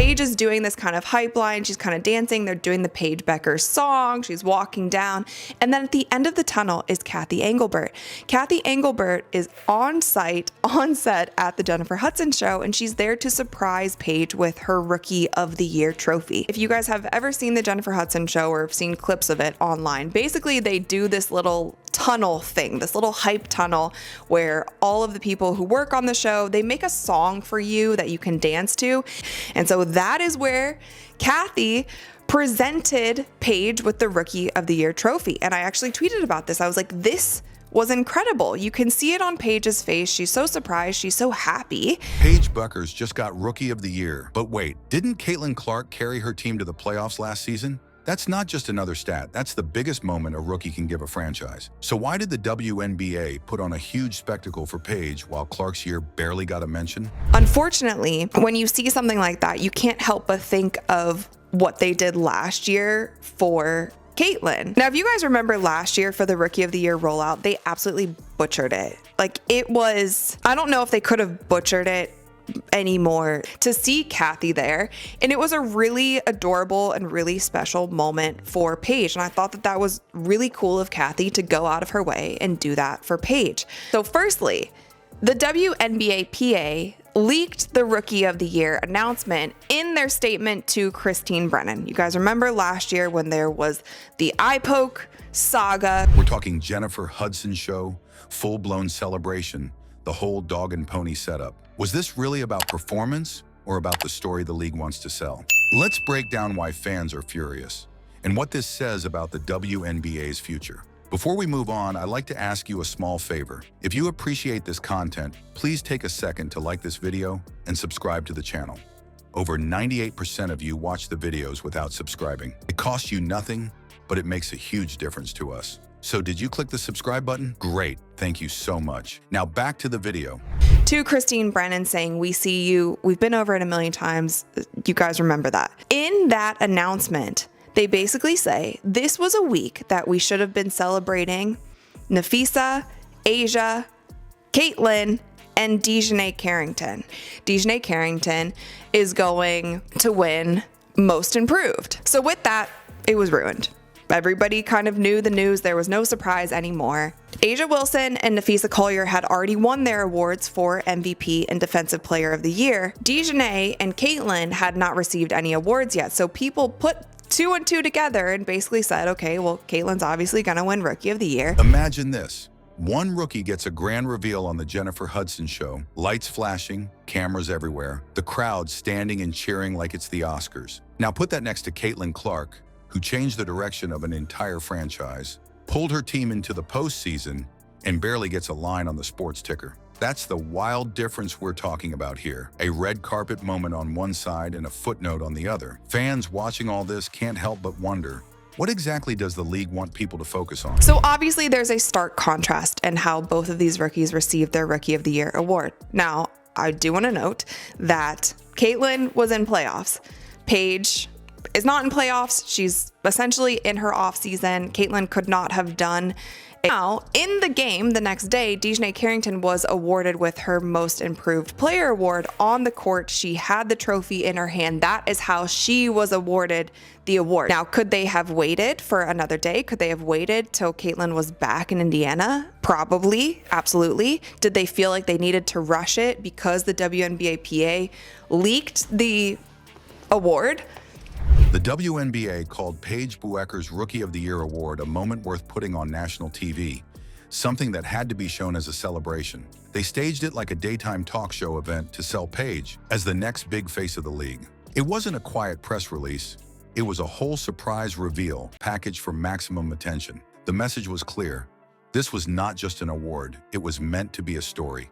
Paige is doing this kind of hype line. She's kind of dancing. They're doing the Paige Bueckers song. She's walking down. And then at the end of the tunnel is Cathy Engelbert. Cathy Engelbert is on set at the Jennifer Hudson show, and she's there to surprise Paige with her Rookie of the Year trophy. If you guys have ever seen the Jennifer Hudson show or have seen clips of it online, basically they do this little tunnel thing, this little hype tunnel where all of the people who work on the show, they make a song for you that you can dance to. And so that is where Cathy presented Paige with the Rookie of the Year trophy. And I actually tweeted about this. I was like, this was incredible. You can see it on Paige's face. She's so surprised. She's so happy. Paige Bueckers just got Rookie of the Year. But wait, didn't Caitlin Clark carry her team to the playoffs last season? That's not just another stat. That's the biggest moment a rookie can give a franchise. So why did the WNBA put on a huge spectacle for Paige while Clark's year barely got a mention? Unfortunately, when you see something like that, you can't help but think of what they did last year for Caitlin. Now, if you guys remember last year for the Rookie of the Year rollout, they absolutely butchered it. Like, it was, I don't know if they could have butchered it anymore. To see Cathy there, and it was a really adorable and really special moment for Paige, and I thought that that was really cool of Cathy to go out of her way and do that for Paige. So firstly, the WNBA PA leaked the Rookie of the Year announcement in their statement to Christine Brennan. You guys remember last year when there was the eye poke saga. We're talking Jennifer Hudson show, full-blown celebration, the whole dog and pony setup. Was this really about performance or about the story the league wants to sell? Let's break down why fans are furious and what this says about the WNBA's future. Before we move on, I'd like to ask you a small favor. If you appreciate this content, please take a second to like this video and subscribe to the channel. Over 98% of you watch the videos without subscribing. It costs you nothing, but it makes a huge difference to us. So did you click the subscribe button? Great, thank you so much. Now back to the video. To Christine Brennan saying, we see you, we've been over it a million times. You guys remember that. In that announcement, they basically say, this was a week that we should have been celebrating Nafisa, Asia, Caitlin, and Dejanay Carrington. Dejanay Carrington is going to win Most Improved. So with that, it was ruined. Everybody kind of knew the news. There was no surprise anymore. A'ja Wilson and Nafisa Collier had already won their awards for MVP and Defensive Player of the Year. Dejanay and Caitlin had not received any awards yet, so people put two and two together and basically said, okay, well, Caitlin's obviously gonna win Rookie of the Year. Imagine this. One rookie gets a grand reveal on the Jennifer Hudson show, lights flashing, cameras everywhere, the crowd standing and cheering like it's the Oscars. Now put that next to Caitlin Clark, who changed the direction of an entire franchise, pulled her team into the postseason, and barely gets a line on the sports ticker. That's the wild difference we're talking about here. A red carpet moment on one side and a footnote on the other. Fans watching all this can't help but wonder, what exactly does the league want people to focus on? So obviously there's a stark contrast in how both of these rookies received their Rookie of the Year award. Now, I do want to note that Caitlin was in playoffs. Paige is not in playoffs. She's essentially in her off season. Caitlin could not have done. Now, in the game the next day, Dejanay Carrington was awarded with her Most Improved Player award on the court. She had the trophy in her hand. That is how she was awarded the award. Now, could they have waited for another day? Could they have waited till Caitlin was back in Indiana? Probably, absolutely. Did they feel like they needed to rush it because the WNBA PA leaked the award? The WNBA called Paige Bueckers' Rookie of the Year award a moment worth putting on national TV, something that had to be shown as a celebration. They staged it like a daytime talk show event to sell Paige as the next big face of the league. It wasn't a quiet press release. It was a whole surprise reveal packaged for maximum attention. The message was clear. This was not just an award. It was meant to be a story.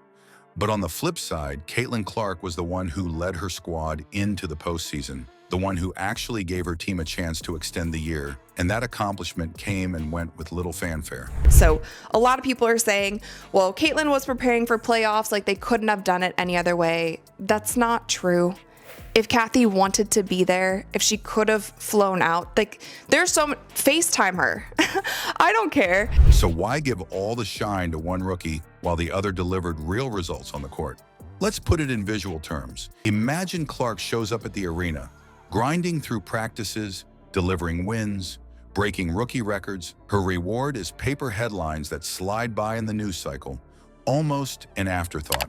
But on the flip side, Caitlin Clark was the one who led her squad into the postseason, the one who actually gave her team a chance to extend the year, and that accomplishment came and went with little fanfare. So a lot of people are saying, well, Caitlin was preparing for playoffs, like they couldn't have done it any other way. That's not true. If Cathy wanted to be there, if she could have flown out, like there's so much, FaceTime her. I don't care. So why give all the shine to one rookie while the other delivered real results on the court? Let's put it in visual terms. Imagine Clark shows up at the arena, grinding through practices, delivering wins, breaking rookie records. Her reward is paper headlines that slide by in the news cycle, almost an afterthought.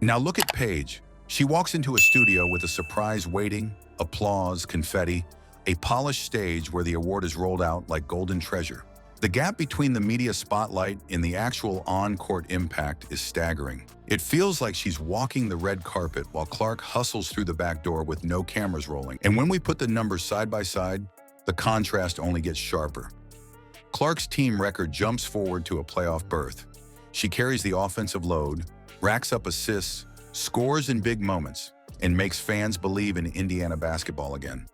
Now look at Paige. She walks into a studio with a surprise waiting, applause, confetti, a polished stage where the award is rolled out like golden treasure. The gap between the media spotlight and the actual on-court impact is staggering. It feels like she's walking the red carpet while Clark hustles through the back door with no cameras rolling. And when we put the numbers side by side, the contrast only gets sharper. Clark's team record jumps forward to a playoff berth. She carries the offensive load, racks up assists, scores in big moments, and makes fans believe in Indiana basketball again.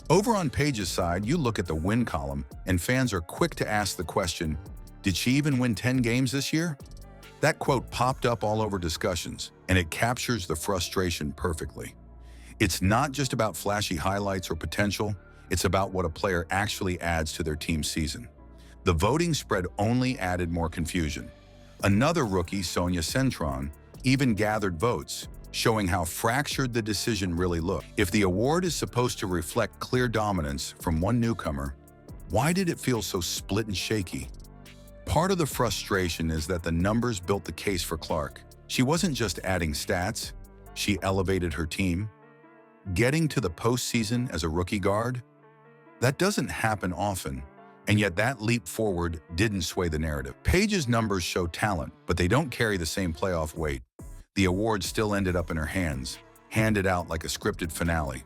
Over on Paige's side, you look at the win column, and fans are quick to ask the question, did she even win 10 games this year? That quote popped up all over discussions, and it captures the frustration perfectly. It's not just about flashy highlights or potential, it's about what a player actually adds to their team's season. The voting spread only added more confusion. Another rookie, Sonia Centron, even gathered votes, showing how fractured the decision really looked. If the award is supposed to reflect clear dominance from one newcomer, why did it feel so split and shaky? Part of the frustration is that the numbers built the case for Clark. She wasn't just adding stats, she elevated her team. Getting to the postseason as a rookie guard? That doesn't happen often, and yet that leap forward didn't sway the narrative. Paige's numbers show talent, but they don't carry the same playoff weight. The award still ended up in her hands, handed out like a scripted finale.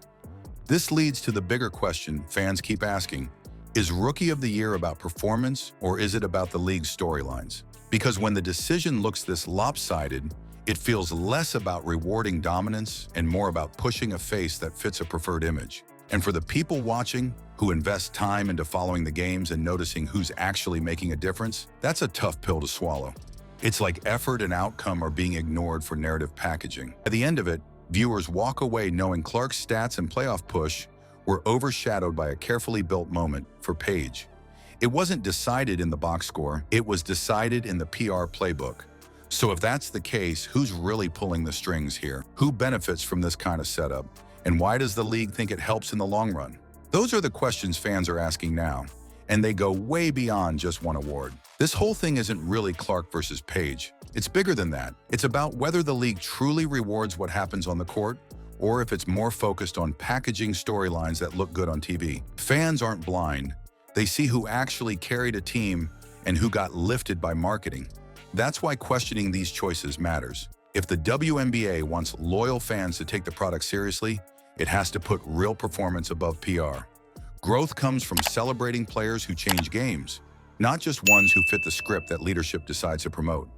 This leads to the bigger question fans keep asking, is Rookie of the Year about performance or is it about the league's storylines? Because when the decision looks this lopsided, it feels less about rewarding dominance and more about pushing a face that fits a preferred image. And for the people watching, who invest time into following the games and noticing who's actually making a difference, that's a tough pill to swallow. It's like effort and outcome are being ignored for narrative packaging. At the end of it, viewers walk away knowing Clark's stats and playoff push were overshadowed by a carefully built moment for Paige. It wasn't decided in the box score, it was decided in the PR playbook. So if that's the case, who's really pulling the strings here? Who benefits from this kind of setup? And why does the league think it helps in the long run? Those are the questions fans are asking now, and they go way beyond just one award. This whole thing isn't really Clark versus Paige. It's bigger than that. It's about whether the league truly rewards what happens on the court, or if it's more focused on packaging storylines that look good on TV. Fans aren't blind. They see who actually carried a team and who got lifted by marketing. That's why questioning these choices matters. If the WNBA wants loyal fans to take the product seriously, it has to put real performance above PR. Growth comes from celebrating players who change games, not just ones who fit the script that leadership decides to promote.